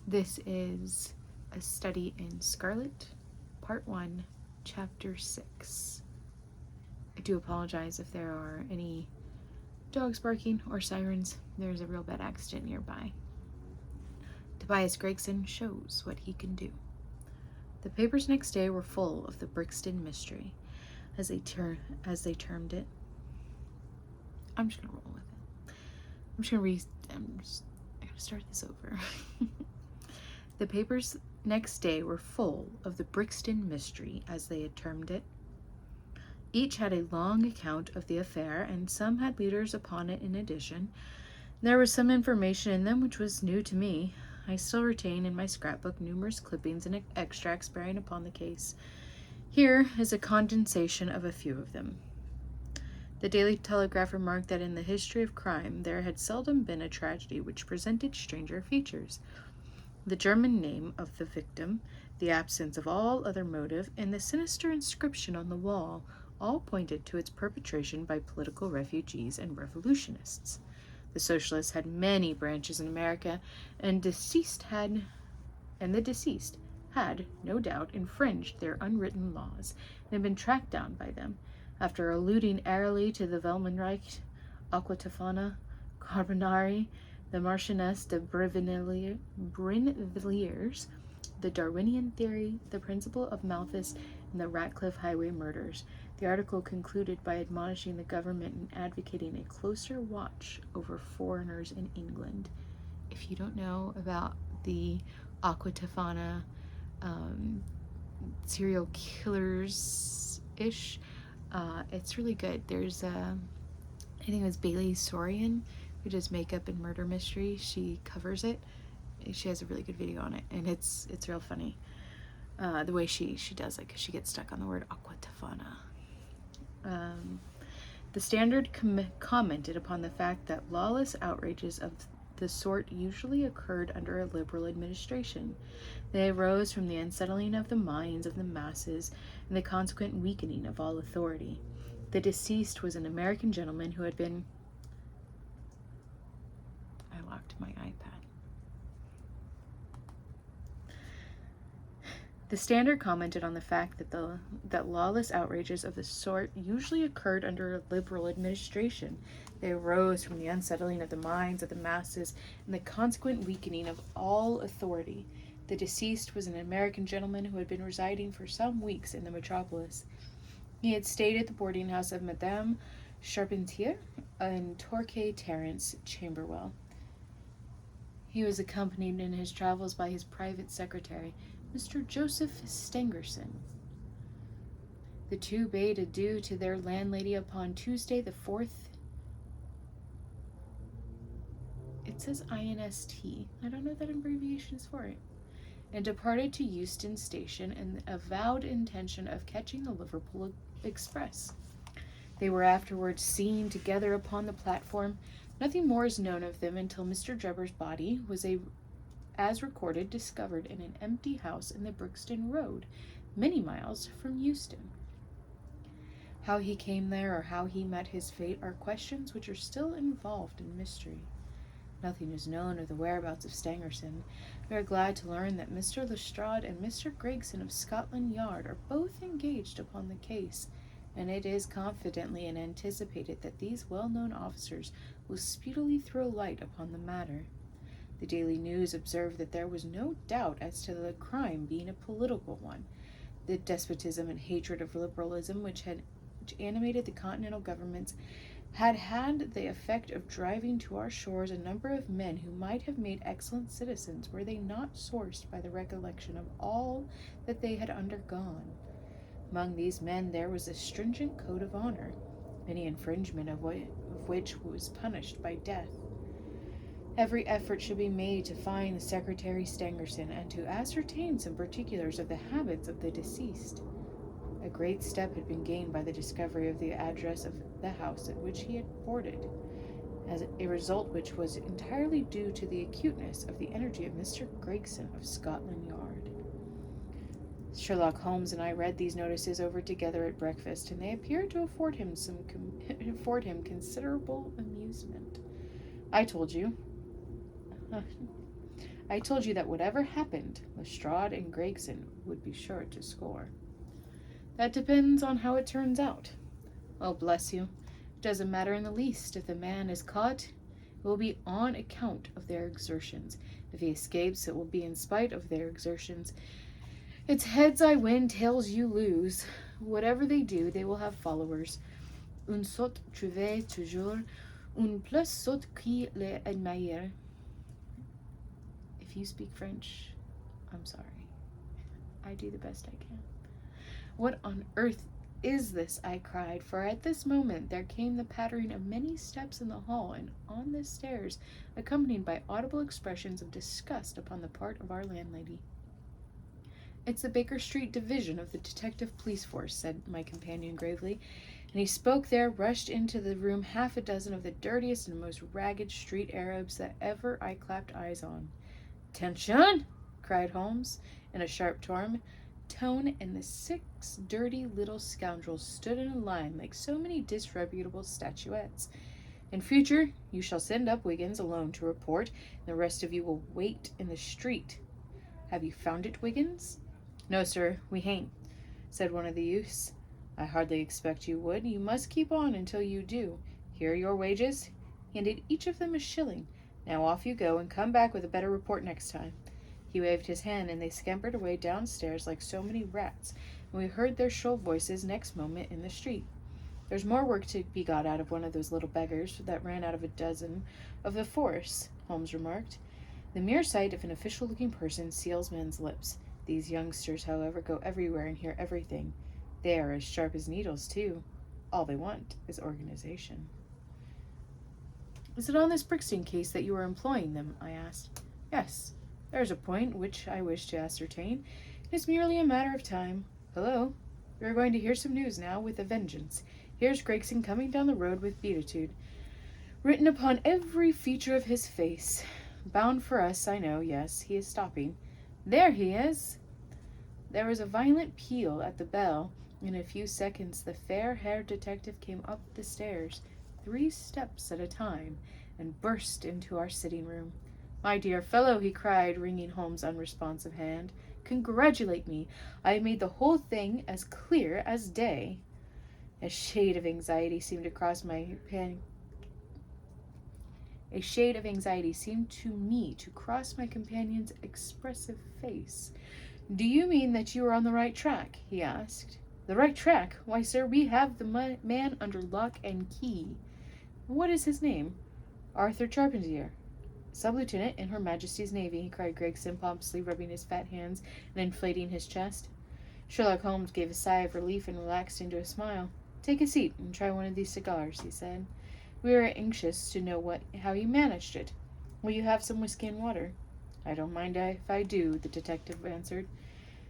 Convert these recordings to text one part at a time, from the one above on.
This is a study in Scarlet, Part 1, Chapter 6. I do apologize if there are any dogs barking or sirens. There's a real bad accident nearby. Tobias Gregson shows what he can do. The papers next day were full of the Brixton mystery, as they termed it. I'm just gonna roll with it. I'm gonna start this over. The papers next day were full of the Brixton mystery, as they had termed it. Each had a long account of the affair, and some had leaders upon it in addition. There was some information in them which was new to me. I still retain in my scrapbook numerous clippings and extracts bearing upon the case. Here is a condensation of a few of them. The Daily Telegraph remarked that in the history of crime there had seldom been a tragedy which presented stranger features. The German name of the victim, the absence of all other motive, and the sinister inscription on the wall all pointed to its perpetration by political refugees and revolutionists. The socialists had many branches in America, and the deceased had, no doubt, infringed their unwritten laws and had been tracked down by them. After alluding airily to the Welmenreich, Aquatofana, Carbonari, the Marchioness de Brinvilliers, the Darwinian theory, the principle of Malthus, and the Ratcliffe Highway murders, the article concluded by admonishing the government and advocating a closer watch over foreigners in England. If you don't know about the Aquatofana serial killers-ish, it's really good. There's I think it was Bailey Sorian, who does makeup and murder mystery. She covers it. She has a really good video on it, and it's real funny. The way she does it, because she gets stuck on the word Aquatofana. The Standard commented upon the fact that lawless outrages of the sort usually occurred under a liberal administration. They arose from the unsettling of the minds of the masses and the consequent weakening of all authority. The deceased was an American gentleman who had been... I locked my iPad. The Standard commented on the fact that lawless outrages of the sort usually occurred under a liberal administration. They arose from the unsettling of the minds of the masses and the consequent weakening of all authority. The deceased was an American gentleman who had been residing for some weeks in the metropolis. He had stayed at the boarding house of Madame Charpentier in Torquay Terrace, Camberwell. He was accompanied in his travels by his private secretary, Mr. Joseph Stangerson. The two bade adieu to their landlady upon Tuesday the 4th. It says INST. I don't know what that abbreviation is for it. And departed to Euston Station in the avowed intention of catching the Liverpool Express. They were afterwards seen together upon the platform. Nothing more is known of them until Mr. Drebber's body was, as recorded, discovered in an empty house in the Brixton Road, many miles from Euston. How he came there or how he met his fate are questions which are still involved in mystery. Nothing is known of the whereabouts of Stangerson. We are glad to learn that Mr. Lestrade and Mr. Gregson of Scotland Yard are both engaged upon the case, and it is confidently and anticipated that these well-known officers will speedily throw light upon the matter. The Daily News observed that there was no doubt as to the crime being a political one. The despotism and hatred of liberalism which animated the continental governments had the effect of driving to our shores a number of men who might have made excellent citizens were they not sourced by the recollection of all that they had undergone. Among these men there was a stringent code of honor, any infringement of which was punished by death. Every effort should be made to find the Secretary Stangerson and to ascertain some particulars of the habits of the deceased. A great step had been gained by the discovery of the address of the house at which he had boarded, as a result which was entirely due to the acuteness of the energy of Mr. Gregson of Scotland Yard. Sherlock Holmes and I read these notices over together at breakfast, and they appeared to afford him considerable amusement. I told you I told you that whatever happened, Lestrade and Gregson would be sure to score. That depends on how it turns out. Oh, bless you. It doesn't matter in the least. If the man is caught, it will be on account of their exertions. If he escapes, it will be in spite of their exertions. It's heads I win, tails you lose. Whatever they do, they will have followers. Un sot trouve toujours un plus sot qui les admire. If you speak French, I'm sorry. I do the best I can. What on earth is this? I cried, for at this moment there came the pattering of many steps in the hall and on the stairs, accompanied by audible expressions of disgust upon the part of our landlady. It's the Baker Street division of the detective police force, said my companion gravely, and he spoke there, rushed into the room half a dozen of the dirtiest and most ragged street Arabs that ever I clapped eyes on. "Attention!" cried Holmes, in a sharp tone, and the 6 dirty little scoundrels stood in a line like so many disreputable statuettes. In future, you shall send up Wiggins alone to report, and the rest of you will wait in the street. Have you found it, Wiggins? No, sir, we hain't, said one of the youths. I hardly expect you would. You must keep on until you do. Here are your wages. He handed each of them a shilling. Now off you go, and come back with a better report next time. He waved his hand, and they scampered away downstairs like so many rats, and we heard their shrill voices next moment in the street. There's more work to be got out of one of those little beggars that ran out of a dozen of the force, Holmes remarked. The mere sight of an official-looking person seals men's lips. These youngsters, however, go everywhere and hear everything. They are as sharp as needles, too. All they want is organization. Is it on this Brixton case that you are employing them? I asked. Yes. There is a point which I wish to ascertain. It is merely a matter of time. Hello. We are going to hear some news now with a vengeance. Here's Gregson coming down the road with beatitude written upon every feature of his face. Bound for us, I know, yes, he is stopping. There he is! There was a violent peal at the bell. In a few seconds the fair-haired detective came up the stairs, 3 steps at a time, and burst into our sitting-room. My dear fellow, he cried, wringing Holmes' unresponsive hand, congratulate me. I have made the whole thing as clear as day. A shade of anxiety seemed to me to cross my companion's expressive face. Do you mean that you are on the right track? He asked. The right track? Why, sir, we have the man under lock and key. What is his name? Arthur Charpentier. Sub-lieutenant in Her Majesty's Navy, cried Gregson, pompously rubbing his fat hands and inflating his chest. Sherlock Holmes gave a sigh of relief and relaxed into a smile. Take a seat and try one of these cigars, he said. We are anxious to know how you managed it. Will you have some whiskey and water? I don't mind if I do, the detective answered.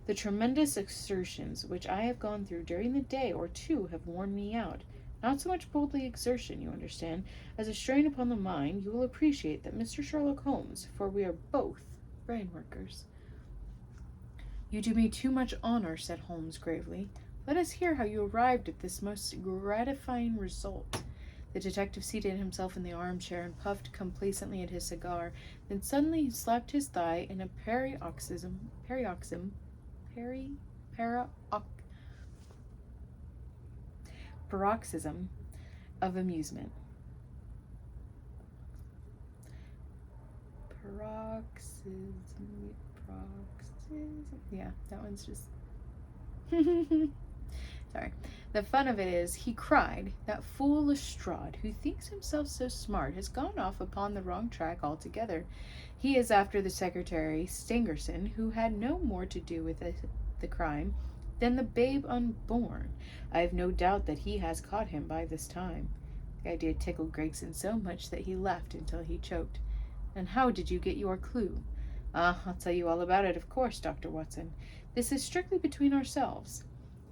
The tremendous exertions which I have gone through during the day or two have worn me out. Not so much bodily exertion, you understand, as a strain upon the mind. You will appreciate that, Mr. Sherlock Holmes, for we are both brain workers. You do me too much honor, said Holmes gravely. Let us hear how you arrived at this most gratifying result. The detective seated himself in the armchair and puffed complacently at his cigar. Then suddenly he slapped his thigh in a paroxysm of amusement. Paroxysm. Yeah, that one's just... Sorry. The fun of it is, he cried, that fool Lestrade, who thinks himself so smart, has gone off upon the wrong track altogether. He is after the secretary, Stangerson, who had no more to do with the crime than the babe unborn. I have no doubt that he has caught him by this time. The idea tickled Gregson so much that he laughed until he choked. And how did you get your clue? I'll tell you all about it, of course, Dr. Watson. This is strictly between ourselves.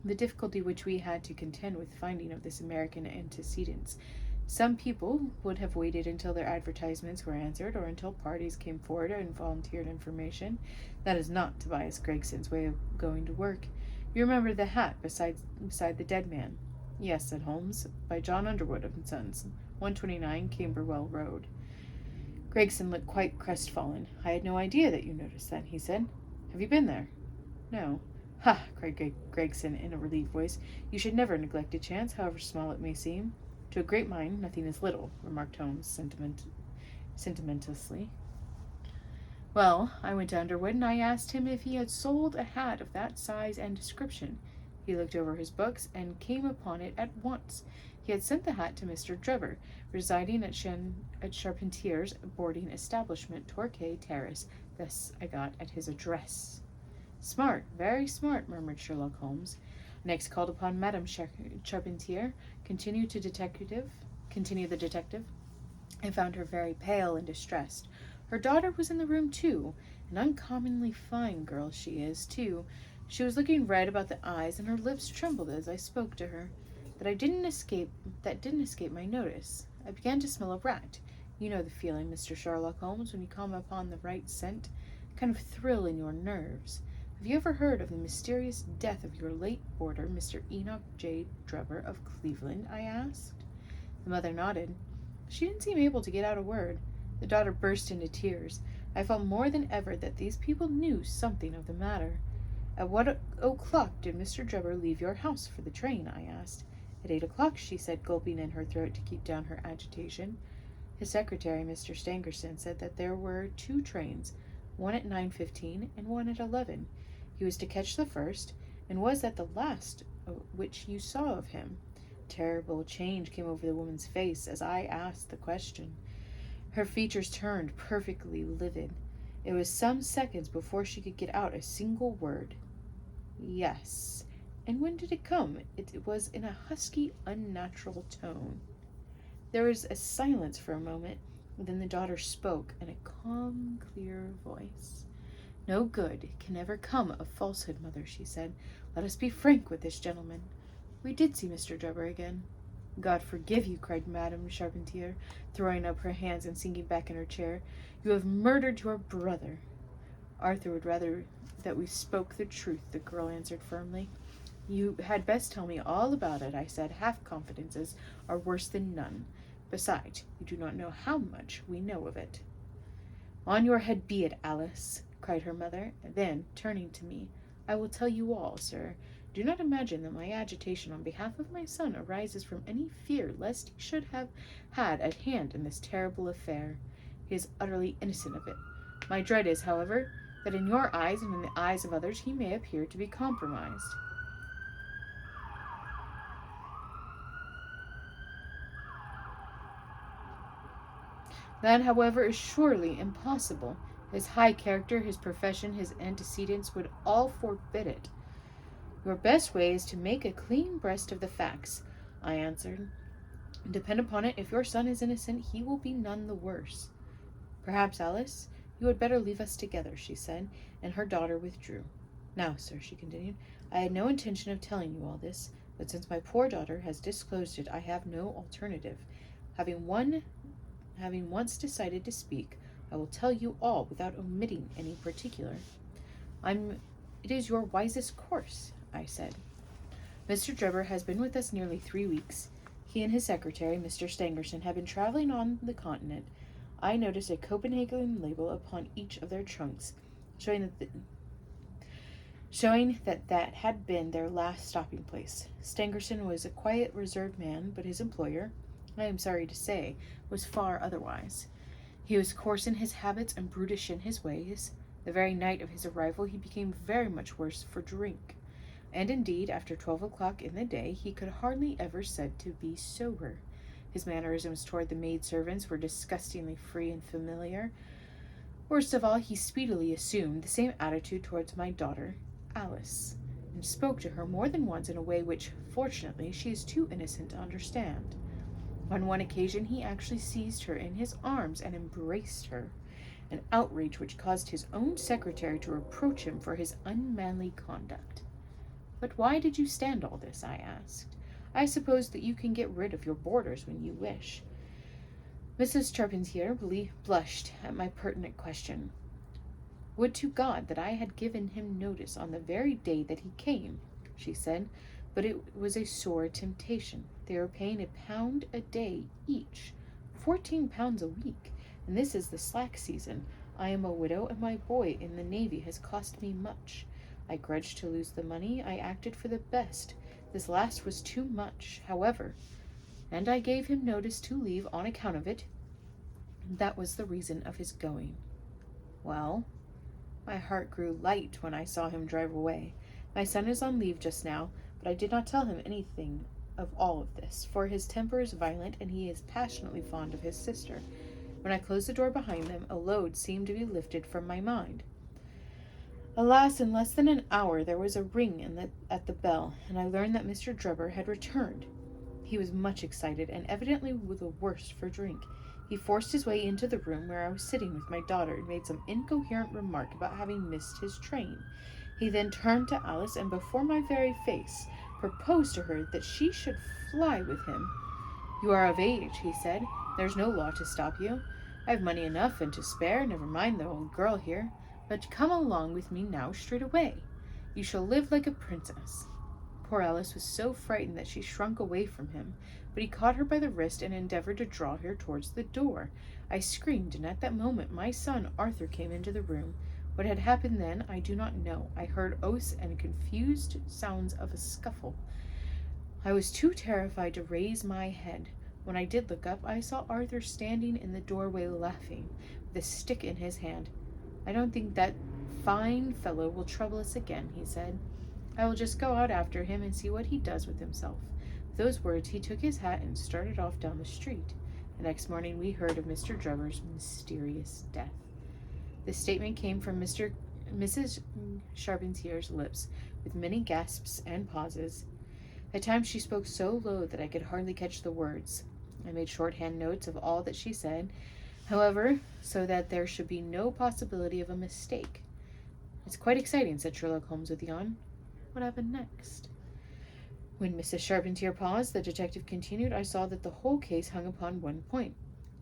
The difficulty which we had to contend with finding of this American antecedents. Some people would have waited until their advertisements were answered, or until parties came forward and volunteered information. That is not Tobias Gregson's way of going to work. You remember the hat beside the dead man? Yes, said Holmes, by John Underwood and Sons, 129 Camberwell Road. Gregson looked quite crestfallen. "I had no idea that you noticed that," he said. "Have you been there?" "No." "Ha!" cried Gregson in a relieved voice. "You should never neglect a chance, however small it may seem." "To a great mind, nothing is little," remarked Holmes sentimentously. "Well, I went to Underwood, and I asked him if he had sold a hat of that size and description. He looked over his books and came upon it at once. He had sent the hat to Mr. Drebber, residing at Charpentier's boarding establishment, Torquay Terrace. Thus I got at his address." "Smart, very smart," murmured Sherlock Holmes. "I next called upon Madame Charpentier," continued the detective. "I found her very pale and distressed. Her daughter was in the room too. An uncommonly fine girl she is, too. She was looking red about the eyes, and her lips trembled as I spoke to her. That didn't escape my notice. I began to smell a rat. You know the feeling, Mr. Sherlock Holmes, when you come upon the right scent. A kind of thrill in your nerves. Have you ever heard of the mysterious death of your late boarder, Mr. Enoch J. Drebber of Cleveland?" I asked. The mother nodded. She didn't seem able to get out a word. The daughter burst into tears. I felt more than ever that these people knew something of the matter. "At what o'clock did Mr. Drebber leave your house for the train?" I asked. "At 8 o'clock, she said, gulping in her throat to keep down her agitation. His secretary, Mr. Stangerson, said that there were 2 trains, one at 9:15 and one at 11. He was to catch the first, and was at the last which you saw of him." Terrible change came over the woman's face as I asked the question. Her features turned perfectly livid. It was some seconds before she could get out a single word. "Yes." "And when did it come?" It was in a husky, unnatural tone. There was a silence for a moment. Then the daughter spoke in a calm, clear voice. "No good can ever come of falsehood, mother," she said. "Let us be frank with this gentleman. We did see Mr. Drebber again." "God forgive you," cried Madame Charpentier, throwing up her hands and sinking back in her chair. "You have murdered your brother." "Arthur would rather that we spoke the truth," the girl answered firmly. "You had best tell me all about it," I said. "Half confidences are worse than none. Besides, you do not know how much we know of it." "On your head be it, Alice," cried her mother. Then, turning to me, "I will tell you all, sir. Do not imagine that my agitation on behalf of my son arises from any fear lest he should have had a hand in this terrible affair. He is utterly innocent of it. My dread is, however, that in your eyes and in the eyes of others he may appear to be compromised." "That, however, is surely impossible. His high character, his profession, his antecedents would all forbid it." "Your best way is to make a clean breast of the facts," I answered. "Depend upon it, if your son is innocent, he will be none the worse." "Perhaps, Alice, you had better leave us together," she said, and her daughter withdrew. "Now, sir," she continued, "I had no intention of telling you all this, but since my poor daughter has disclosed it, I have no alternative. Having once decided to speak, I will tell you all without omitting any particular." "It is your wisest course," I said. "Mr. Drebber has been with us nearly 3 weeks. He and his secretary, Mr. Stangerson, have been traveling on the continent. I noticed a Copenhagen label upon each of their trunks, showing that had been their last stopping place. Stangerson was a quiet, reserved man, but his employer, I am sorry to say, was far otherwise. He was coarse in his habits and brutish in his ways. The very night of his arrival he became very much worse for drink, and indeed, after 12 o'clock in the day, he could hardly ever said to be sober. His mannerisms toward the maid-servants were disgustingly free and familiar. Worst of all, he speedily assumed the same attitude towards my daughter, Alice, and spoke to her more than once in a way which, fortunately, she is too innocent to understand. On one occasion he actually seized her in his arms and embraced her, an outrage which caused his own secretary to reproach him for his unmanly conduct. "But why did you stand all this?" I asked. "I suppose that you can get rid of your boarders when you wish." Mrs. Charpentier blushed at my pertinent question. "Would to God that I had given him notice on the very day that he came," she said, "but it was a sore temptation. They were paying £1 a day each, £14 a week. and this is the slack season. I am a widow, and my boy in the Navy has cost me much. I grudged to lose the money. I acted for the best. This last was too much, however, and I gave him notice to leave on account of it. That was the reason of his going. Well, my heart grew light when I saw him drive away. My son is on leave just now, but I did not tell him anything of all of this, for his temper is violent and he is passionately fond of his sister. When I closed the door behind them, a load seemed to be lifted from my mind. Alas, in less than an hour there was a ring at the bell, and I learned that Mr. Drebber had returned. He was much excited and evidently the worse for drink. He forced his way into the room where I was sitting with my daughter and made some incoherent remark about having missed his train. He then turned to Alice and before my very face proposed to her that she should fly with him. You are of age, he said. There's no law to stop you. I have money enough and to spare, never mind the old girl here. But come along with me now straight away. You shall live like a princess. Poor Alice was so frightened that she shrunk away from him, but he caught her by the wrist and endeavored to draw her towards the door. I screamed, and at that moment my son Arthur came into the room. What had happened then I do not know. I heard oaths and confused sounds of a scuffle. I was too terrified to raise my head. When I did look up, I saw Arthur standing in the doorway laughing, with a stick in his hand. I don't think that fine fellow will trouble us again, he said. I will just go out after him and see what he does with himself. With those words, he took his hat and started off down the street. The next morning, we heard of Mr. Drebber's mysterious death. This statement came from Mrs. Charpentier's lips, with many gasps and pauses. At times she spoke so low that I could hardly catch the words. I made shorthand notes of all that she said, however, so that there should be no possibility of a mistake. It's quite exciting, said Sherlock Holmes with a yawn. What happened next? When Mrs. Charpentier paused, the detective continued, I saw that the whole case hung upon one point.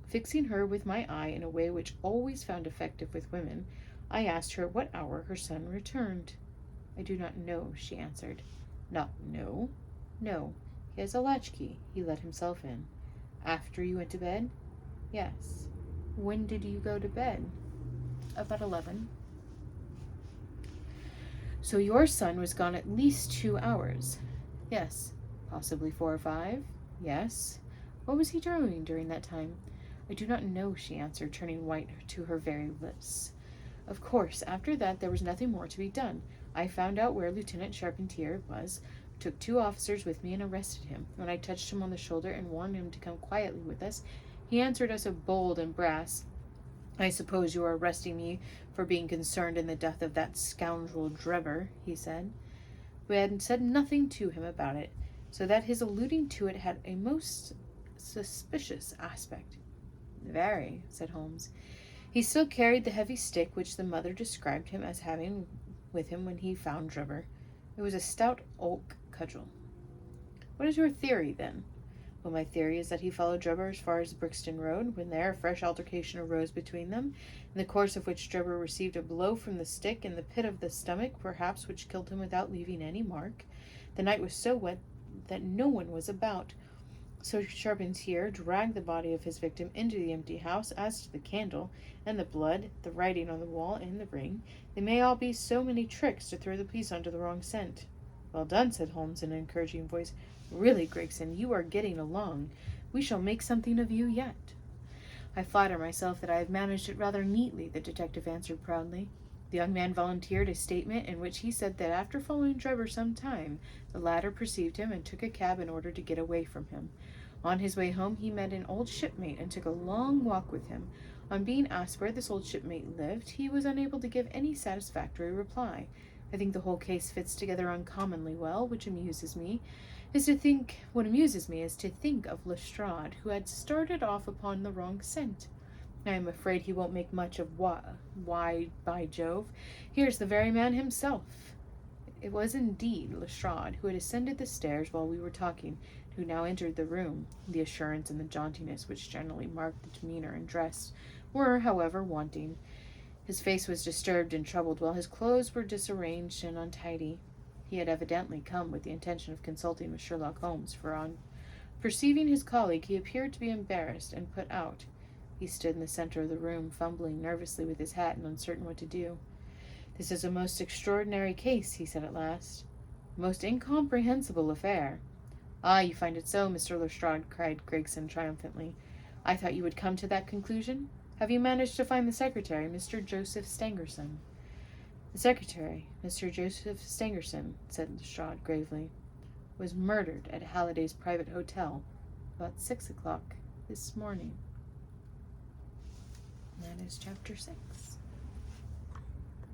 Fixing her with my eye in a way which always found effective with women, I asked her at what hour her son returned. I do not know, she answered. Not know? No. He has a latchkey. He let himself in. After you went to bed? Yes. When did you go to bed? About 11. So your son was gone at least 2 hours? Yes. Possibly 4 or 5? Yes. What was he doing during that time? I do not know, she answered, turning white to her very lips. Of course, after that there was nothing more to be done. I found out where Lieutenant Charpentier was, took 2 officers with me and arrested him. When I touched him on the shoulder and warned him to come quietly with us, he answered us of bold and brass. I suppose you are arresting me for being concerned in the death of that scoundrel Drebber, he said. We had said nothing to him about it, so that his alluding to it had a most suspicious aspect. Very, said Holmes. He still carried the heavy stick which the mother described him as having with him when he found Drebber. It was a stout oak cudgel. What is your theory, then? Well, my theory is that he followed Drebber as far as the Brixton Road, when there a fresh altercation arose between them, in the course of which Drebber received a blow from the stick in the pit of the stomach, perhaps which killed him without leaving any mark. The night was so wet that no one was about. So Charpentier dragged the body of his victim into the empty house. As to the candle, and the blood, the writing on the wall, and the ring, they may all be so many tricks to throw the police onto the wrong scent. Well done, said Holmes in an encouraging voice. Really, Gregson, you are getting along. We shall make something of you yet. I flatter myself that I have managed it rather neatly, the detective answered proudly. The young man volunteered a statement in which he said that after following Drebber some time, the latter perceived him and took a cab in order to get away from him. On his way home, he met an old shipmate and took a long walk with him. On being asked where this old shipmate lived, he was unable to give any satisfactory reply. I think the whole case fits together uncommonly well, what amuses me is to think of Lestrade, who had started off upon the wrong scent. I am afraid he won't make much of why, by Jove, here's the very man himself. It was indeed Lestrade who had ascended the stairs while we were talking, who now entered the room. The assurance and the jauntiness which generally marked the demeanor and dress were, however, wanting. His face was disturbed and troubled, while his clothes were disarranged and untidy. He had evidently come with the intention of consulting with Sherlock Holmes, for on perceiving his colleague he appeared to be embarrassed and put out. He stood in the center of the room, fumbling nervously with his hat and uncertain what to do. "This is a most extraordinary case," he said at last. "A most incomprehensible affair." "Ah, you find it so, Mr. Lestrade," cried Gregson triumphantly. "I thought you would come to that conclusion. Have you managed to find the secretary, Mr. Joseph Stangerson?" "The secretary, Mr. Joseph Stangerson," said Lestrade gravely, "was murdered at Halliday's private hotel about 6 o'clock this morning." And that is Chapter 6.